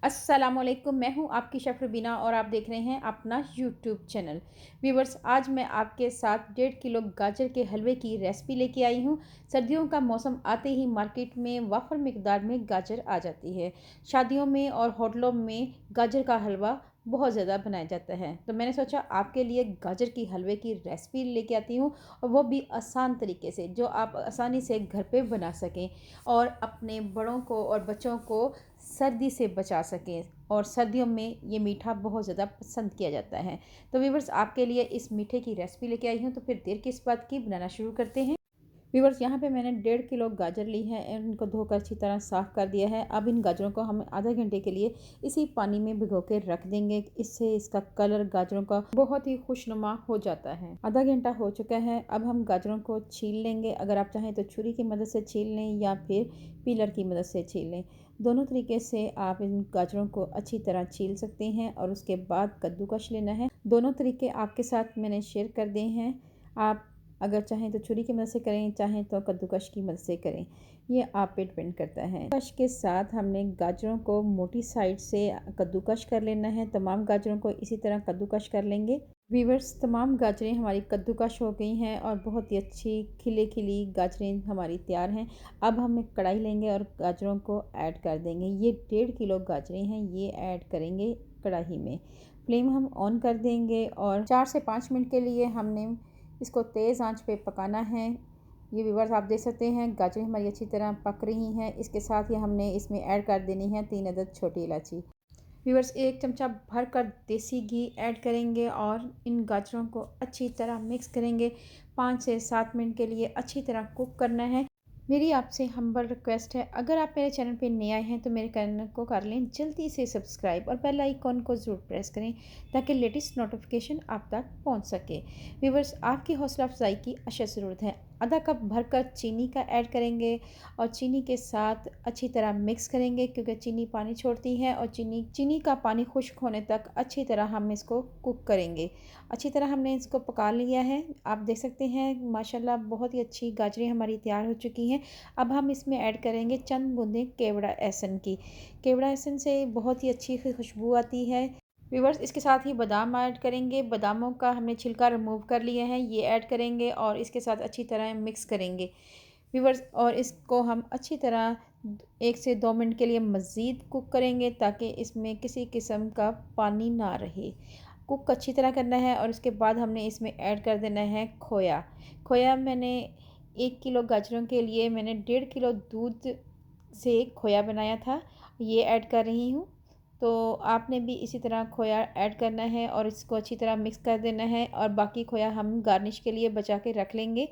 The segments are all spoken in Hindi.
अस्सलामुअलैकुम, मैं हूं आपकी शेफ़ रुबीना और आप देख रहे हैं अपना यूट्यूब चैनल। व्यूवर्स, आज मैं आपके साथ 1.5 किलो गाजर के हलवे की रेसिपी लेके आई हूं। सर्दियों का मौसम आते ही मार्केट में वाफर मिकदार में गाजर आ जाती है। शादियों में और होटलों में गाजर का हलवा बहुत ज़्यादा बनाया जाता है, तो मैंने सोचा आपके लिए गाजर की हलवे की रेसिपी लेके आती हूँ, और वो भी आसान तरीके से, जो आप आसानी से घर पे बना सकें और अपने बड़ों को और बच्चों को सर्दी से बचा सकें। और सर्दियों में ये मीठा बहुत ज़्यादा पसंद किया जाता है। तो व्यूवर्स, आपके लिए इस मीठे की रेसिपी लेके आई हूँ, तो फिर देर किस बात की, बनाना शुरू करते हैं। व्यूवर्स, यहाँ पे मैंने 1.5 किलो गाजर ली है, इनको धोकर अच्छी तरह साफ़ कर दिया है। अब इन गाजरों को हम आधा घंटे के लिए इसी पानी में भिगो के रख देंगे। इससे इसका कलर गाजरों का बहुत ही खुशनुमा हो जाता है। आधा घंटा हो चुका है। अब हम गाजरों को छील लेंगे। अगर आप चाहें तो छुरी की मदद से छील लें या फिर पीलर की मदद से छील लें। दोनों तरीके से आप इन गाजरों को अच्छी तरह छील सकते हैं और उसके बाद कद्दूकस लेना है। दोनों तरीके आपके साथ मैंने शेयर कर दिए हैं। आप अगर चाहें तो छुरी की मदद से करें, चाहें तो कद्दूकस की मदद से करें, ये आप पे डिपेंड करता है। कद्दूकस के साथ हमने गाजरों को मोटी साइड से कद्दूकस कर लेना है। तमाम गाजरों को इसी तरह कद्दूकस कर लेंगे। वीवर्स, तमाम गाजरें हमारी कद्दूकस हो गई हैं और बहुत ही अच्छी खिली खिली गाजरें हमारी तैयार हैं। अब हम एक कढ़ाई लेंगे और गाजरों को ऐड कर देंगे। ये 1.5 किलो गाजरें हैं, ये ऐड करेंगे कढ़ाई में। फ्लेम हम ऑन कर देंगे और 4 से 5 मिनट के लिए हमने इसको तेज़ आंच पे पकाना है। ये व्यूअर्स, आप देख सकते हैं गाजरें हमारी अच्छी तरह पक रही हैं। इसके साथ ही हमने इसमें ऐड कर देनी है 3 अदद छोटी इलायची। व्यूअर्स, 1 चमचा भरकर देसी घी ऐड करेंगे और इन गाजरों को अच्छी तरह मिक्स करेंगे। 5 से 7 मिनट के लिए अच्छी तरह कुक करना है। मेरी आपसे हम्बल रिक्वेस्ट है, अगर आप मेरे चैनल पे नए आए हैं तो मेरे चैनल को कर लें जल्दी से सब्सक्राइब और बेल आइकॉन को ज़रूर प्रेस करें ताकि लेटेस्ट नोटिफिकेशन आप तक पहुंच सके। व्यूवर्स, आपकी हौसला अफजाई की अशद ज़रूरत है। आधा कप भरकर चीनी का ऐड करेंगे और चीनी के साथ अच्छी तरह मिक्स करेंगे, क्योंकि चीनी पानी छोड़ती है और चीनी का पानी खुश्क होने तक अच्छी तरह हम इसको कुक करेंगे। अच्छी तरह हमने इसको पका लिया है। आप देख सकते हैं माशाल्लाह बहुत ही अच्छी गाजरें हमारी तैयार हो चुकी हैं। अब हम इसमें ऐड करेंगे चंद बूंदें केवड़ा एहसन की। केवड़ा एहसन से बहुत ही अच्छी खुशबू आती है। व्यूवर्स, इसके साथ ही बादाम ऐड करेंगे। बादामों का हमने छिलका रिमूव कर लिया है, ये ऐड करेंगे और इसके साथ अच्छी तरह मिक्स करेंगे। व्यूवर्स, और इसको हम अच्छी तरह 1 से 2 मिनट के लिए मज़ीद कुक करेंगे ताकि इसमें किसी किस्म का पानी ना रहे। कुक अच्छी तरह करना है और उसके बाद हमने इसमें ऐड कर देना है खोया। खोया मैंने 1 किलो गाजरों के लिए मैंने 1.5 किलो दूध से खोया बनाया था, ये ऐड कर रही हूँ। तो आपने भी इसी तरह खोया ऐड करना है और इसको अच्छी तरह मिक्स कर देना है और बाकी खोया हम गार्निश के लिए बचा के रख लेंगे।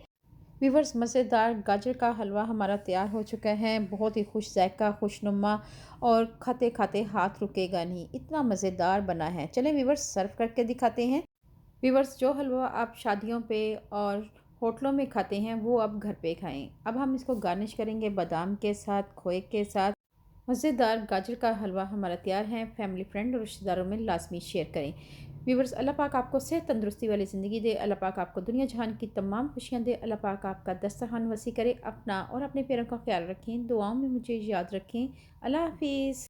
व्यूवर्स, मज़ेदार गाजर का हलवा हमारा तैयार हो चुका है। बहुत ही खुश जायका, खुशनुमा और खाते खाते हाथ रुकेगा नहीं, इतना मज़ेदार बना है। चलें व्यूवर्स, सर्व करके दिखाते हैं। व्यूवर्स, जो हलवा आप शादियों पे और होटलों में खाते हैं वो अब घर पे खाएं। अब हम इसको गार्निश करेंगे बादाम के साथ, खोए के साथ। मज़ेदार गाजर का हलवा हमारा तैयार है। फैमिली, फ्रेंड और रिश्तेदारों में लाजमी शेयर करें। व्यूवर्स, अल्लाह पाक आपको सेहत तंदुरुस्ती वाली ज़िंदगी दे। अल्लाह पाक आपको दुनिया जहान की तमाम खुशियाँ दे। अल्लाह पाक आपका दस्तरखान वसी करे। अपना और अपने प्यारों का ख्याल रखें, दुआओं में मुझे याद रखें। अल्लाह हाफिज़।